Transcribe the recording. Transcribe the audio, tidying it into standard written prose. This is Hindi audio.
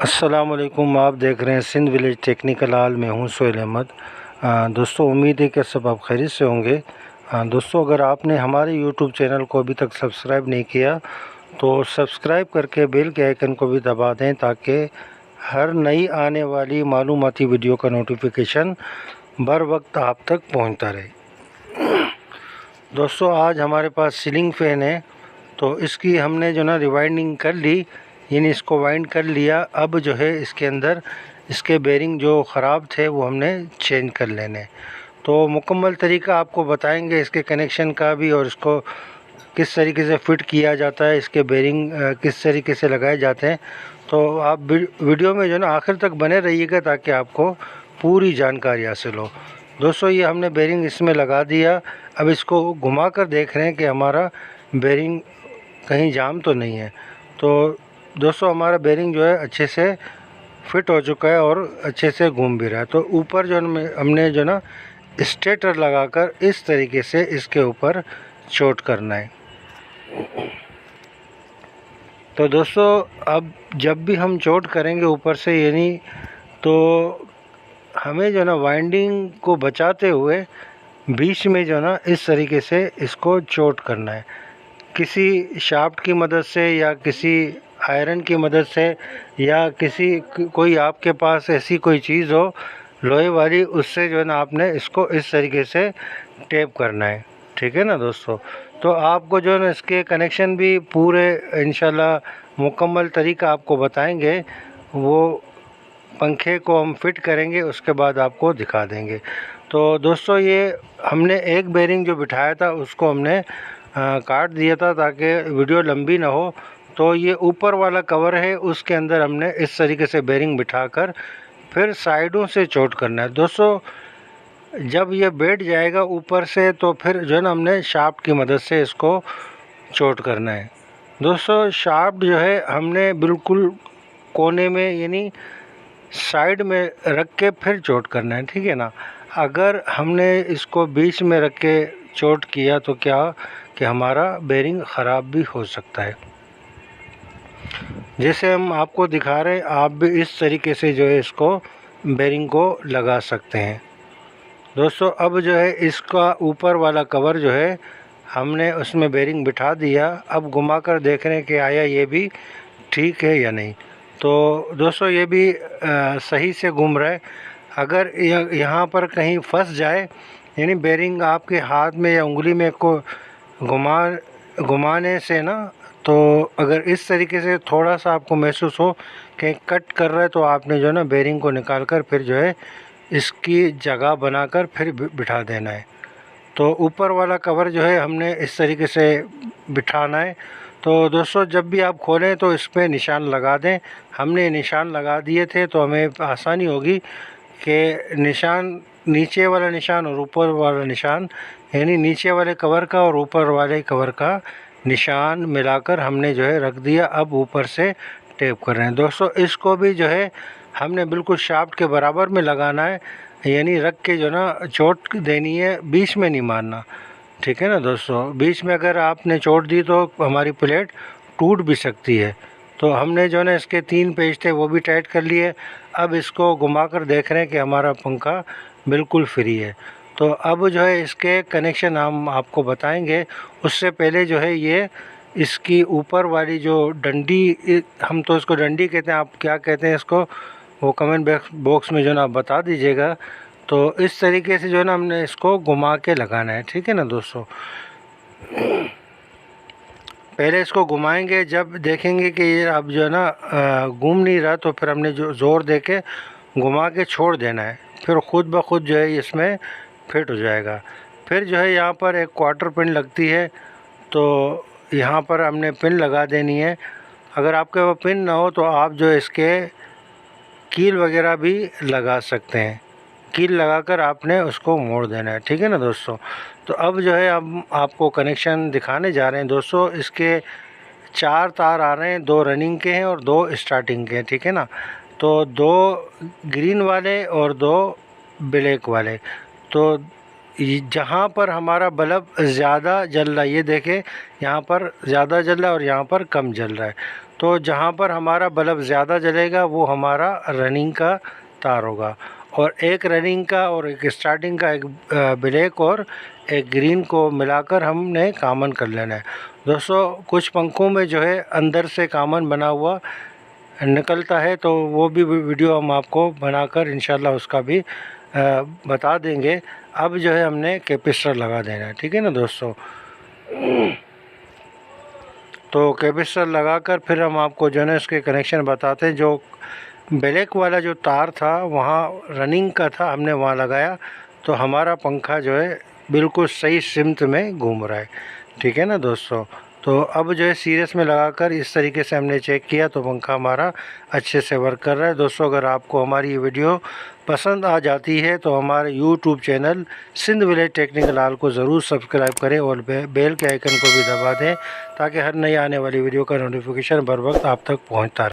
अस्सलामुअलैकुम। आप देख रहे हैं सिंध विलेज टेक्निकल हॉल में हूँ सोहेल अहमद। दोस्तों, उम्मीद है कि सब आप खैरियत से होंगे। दोस्तों, अगर आपने हमारे यूट्यूब चैनल को अभी तक सब्सक्राइब नहीं किया तो सब्सक्राइब करके बेल के आइकन को भी दबा दें ताकि हर नई आने वाली मालूमाती वीडियो का नोटिफिकेशन बर वक्त आप तक पहुँचता रहे। दोस्तों, आज हमारे पास सीलिंग फ़ैन है तो इसकी हमने जो ना रिवाइंडिंग कर ली, यानी इसको वाइंड कर लिया। अब जो है इसके अंदर इसके बेरिंग जो ख़राब थे वो हमने चेंज कर लेने। तो मुकम्मल तरीका आपको बताएंगे इसके कनेक्शन का भी और इसको किस तरीके से फ़िट किया जाता है, इसके बेरिंग किस तरीके से लगाए जाते हैं। तो आप वीडियो में जो ना आखिर तक बने रहिएगा ताकि आपको पूरी जानकारी हासिल हो। दोस्तों, ये हमने बेरिंग इसमें लगा दिया। अब इसको घुमा कर देख रहे हैं कि हमारा बेरिंग कहीं जाम तो नहीं है। तो दोस्तों, हमारा बेरिंग जो है अच्छे से फिट हो चुका है और अच्छे से घूम भी रहा है। तो ऊपर जो हमने जो ना स्टेटर लगाकर इस तरीके से इसके ऊपर चोट करना है। तो दोस्तों, अब जब भी हम चोट करेंगे ऊपर से, यानी तो हमें जो ना वाइंडिंग को बचाते हुए बीच में जो ना इस तरीके से इसको चोट करना है। किसी शाफ्ट की मदद से या किसी आयरन की मदद से या कोई आपके पास ऐसी कोई चीज़ हो लोहे वाली, उससे जो है ना आपने इसको इस तरीके से टेप करना है। ठीक है ना दोस्तों। तो आपको जो है ना इसके कनेक्शन भी पूरे इंशाल्लाह मुकम्मल तरीका आपको बताएंगे। वो पंखे को हम फिट करेंगे उसके बाद आपको दिखा देंगे। तो दोस्तों, ये हमने एक बेरिंग जो बिठाया था उसको हमने काट दिया था ताकि वीडियो लंबी ना हो। तो ये ऊपर वाला कवर है, उसके अंदर हमने इस तरीके से बेरिंग बिठाकर फिर साइडों से चोट करना है। दोस्तों, जब ये बैठ जाएगा ऊपर से तो फिर जो है ना हमने शाफ्ट की मदद से इसको चोट करना है। दोस्तों, शाफ्ट जो है हमने बिल्कुल कोने में यानी साइड में रख के फिर चोट करना है। ठीक है ना। अगर हमने इसको बीच में रख के चोट किया तो क्या कि हमारा बेरिंग ख़राब भी हो सकता है। जैसे हम आपको दिखा रहे हैं, आप भी इस तरीके से जो है इसको बेरिंग को लगा सकते हैं। दोस्तों, अब जो है इसका ऊपर वाला कवर जो है हमने उसमें बेरिंग बिठा दिया। अब घुमा कर देख रहे हैं कि आया ये भी ठीक है या नहीं। तो दोस्तों, ये भी सही से घूम रहा है। अगर यहाँ पर कहीं फंस जाए, यानी बेरिंग आपके हाथ में या उंगली में को घुमाने से ना, तो अगर इस तरीके से थोड़ा सा आपको महसूस हो कि कट कर रहा है तो आपने जो है ना बेरिंग को निकाल कर फिर जो है इसकी जगह बनाकर फिर बिठा देना है। तो ऊपर वाला कवर जो है हमने इस तरीके से बिठाना है। तो दोस्तों, जब भी आप खोलें तो इस पर निशान लगा दें। हमने निशान लगा दिए थे तो हमें आसानी होगी कि निशान, नीचे वाला निशान और ऊपर वाला निशान, यानी नीचे वाले कवर का और ऊपर वाले कवर का निशान मिलाकर हमने जो है रख दिया। अब ऊपर से टेप कर रहे हैं। दोस्तों, इसको भी जो है हमने बिल्कुल शाफ्ट के बराबर में लगाना है, यानी रख के जो ना चोट देनी है, बीच में नहीं मारना। ठीक है ना दोस्तों। बीच में अगर आपने चोट दी तो हमारी प्लेट टूट भी सकती है। तो हमने जो ना इसके 3 पेच थे वो भी टाइट कर लिए। अब इसको घुमा कर देख रहे हैं कि हमारा पंखा बिल्कुल फ्री है। तो अब जो है इसके कनेक्शन हम आपको बताएंगे। उससे पहले जो है ये इसकी ऊपर वाली जो डंडी, हम तो इसको डंडी कहते हैं, आप क्या कहते हैं इसको वो कमेंट बॉक्स में जो ना आप बता दीजिएगा। तो इस तरीके से जो है ना हमने इसको घुमा के लगाना है। ठीक है ना दोस्तों। पहले इसको घुमाएंगे, जब देखेंगे कि ये अब जो है ना घूम नहीं रहा तो फिर हमने जो ज़ोर दे के घुमा के छोड़ देना है। फिर ख़ुद ब खुद जो है इसमें फिट हो जाएगा। फिर जो है यहाँ पर एक क्वार्टर पिन लगती है, तो यहाँ पर हमने पिन लगा देनी है। अगर आपके पास पिन ना हो तो आप जो इसके कील वगैरह भी लगा सकते हैं। कील लगाकर आपने उसको मोड़ देना है। ठीक है ना दोस्तों। तो अब जो है हम आपको कनेक्शन दिखाने जा रहे हैं। दोस्तों, इसके 4 तार आ रहे हैं, 2 रनिंग के हैं और 2 स्टार्टिंग के हैं। ठीक है ना। तो 2 ग्रीन वाले और 2 ब्लैक वाले। तो जहाँ पर हमारा बल्ब ज़्यादा जल रहा है, ये देखें यहाँ पर ज़्यादा जल रहा है और यहाँ पर कम जल रहा है। तो जहाँ पर हमारा बल्ब ज़्यादा जलेगा वो हमारा रनिंग का तार होगा, और एक रनिंग का और एक स्टार्टिंग का, एक ब्लैक और एक ग्रीन को मिलाकर हमने कॉमन कर लेना है। दोस्तों कुछ पंखों में जो है अंदर से कॉमन बना हुआ निकलता है, तो वो भी वीडियो हम आपको बनाकर इंशाल्लाह उसका भी बता देंगे। अब जो है हमने कैपेसिटर लगा देना है, ठीक है ना दोस्तों। तो कैपेसिटर लगाकर फिर हम आपको जो है ना इसके कनेक्शन बताते हैं। जो ब्लैक वाला जो तार था वहाँ रनिंग का था, हमने वहाँ लगाया, तो हमारा पंखा जो है बिल्कुल सही सिमत में घूम रहा है, ठीक है ना दोस्तों। तो अब जो है सीरीज में लगाकर इस तरीके से हमने चेक किया तो पंखा हमारा अच्छे से वर्क कर रहा है। दोस्तों अगर आपको हमारी ये वीडियो पसंद आ जाती है तो हमारे YouTube channel Sindh village technical hall को ज़रूर सब्सक्राइब करें और बेल के आइकन को भी दबा दें, ताकि हर नई आने वाली वीडियो का नोटिफिकेशन बर वक्त आप तक पहुँचता रहे।